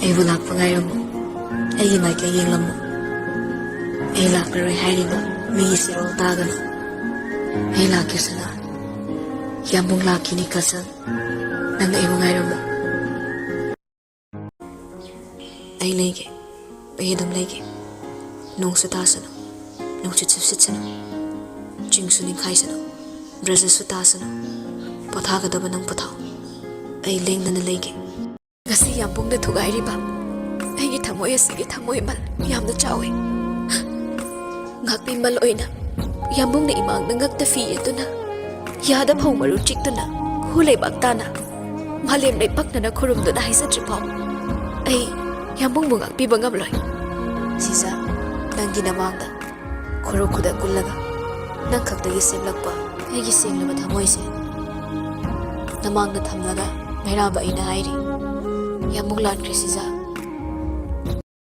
ꯑꯩꯕꯨ ꯂꯥꯛꯄ ꯉꯥꯏꯔꯝꯃꯨ ꯑꯩꯒꯤ ꯃꯥꯏꯀꯩ ꯌꯦꯡꯂꯝꯃꯨ ꯑꯩ ꯂꯥꯛꯂꯔꯣꯏ ꯍꯥꯏꯔꯤꯕ ꯃꯤꯒꯤ ꯁꯤꯔꯣꯜ ꯇꯥꯒꯅꯨ ꯑꯩ ꯂꯥꯛꯈꯤꯁꯅꯨ ꯌꯥꯝꯕꯨꯡ ꯂꯥꯛꯈꯤꯅꯤ ꯀꯁꯝ ꯅꯪ ꯑꯩꯕꯨ ꯉꯥꯏꯔꯝꯃꯨ ꯑꯩ ꯂꯩꯒꯦ ꯑꯩ ꯑꯗꯨꯝ ꯂꯩꯒꯦ ꯅꯣꯡꯁꯨ ꯇꯥꯁꯅꯨ ꯅꯨꯡꯁꯤꯠꯁꯨ ꯁꯤꯠꯁꯅꯨ ꯆꯤꯡꯁꯨ ꯅꯤꯡꯈꯥꯏꯁꯅꯨ ꯕ꯭ꯔꯖꯁꯨ ꯇꯥꯁꯅꯨ ꯄꯣꯊꯥꯒꯗꯕ ꯅꯪ ꯄꯣꯊꯥꯎ ꯑꯩ ꯂꯦꯡꯗꯅ ꯂꯩꯒꯦ ꯉꯁꯤ ꯌꯥꯝꯕꯨꯡꯗ ꯊꯨꯒꯥꯏꯔꯤꯕ ꯑꯩꯒꯤ ꯊꯃꯣꯏ ꯑꯁꯤꯒꯤ ꯊꯃꯣꯏꯃꯜ ꯌꯥꯝꯅ ꯆꯥꯎꯏ ꯉꯥꯛꯄꯤꯃꯜ ꯑꯣꯏꯅ ꯌꯥꯝꯕꯨꯡꯅ ꯏꯃꯥꯡꯗ ꯉꯛꯇ ꯐꯤ ꯌꯦꯠꯇꯨꯅ ꯌꯥꯗ ꯐꯧ ꯃꯔꯨ ꯆꯤꯛꯇꯨꯅ ꯍꯨ ꯂꯩꯕꯥꯛ ꯇꯥꯅ ꯃꯥꯂꯦꯝ ꯂꯩꯄꯛꯅꯅ ꯈꯨꯔꯨꯝꯗꯨꯅ ꯍꯥꯏꯖꯗ꯭ꯔꯤꯐꯥꯎ ꯑꯩ ꯌꯥꯝꯕꯨꯡꯕꯨ ꯉꯥꯛꯄꯤꯕ ꯉꯝꯂꯣꯏ ꯁꯤꯖ ꯅꯪꯒꯤ ꯅꯃꯥꯡꯗ ꯈꯨꯔꯨ ꯈꯨꯗ ꯀꯨꯜꯂꯒ ꯅꯪ ꯈꯛꯇꯒꯤ ꯁꯦꯝꯂꯛꯄ ꯑꯩꯒꯤ ꯁꯦꯡꯂꯕ ꯊꯃꯣꯏꯁꯦ ꯅꯃꯥꯡꯗ ꯊꯝꯂꯒ ꯃꯩꯔꯥꯕ ꯑꯩꯅ ꯍꯥꯏꯔꯤ ꯌꯥꯝꯕꯨꯡ ꯂꯥꯟꯈ꯭ꯔꯦ ꯁꯤꯖ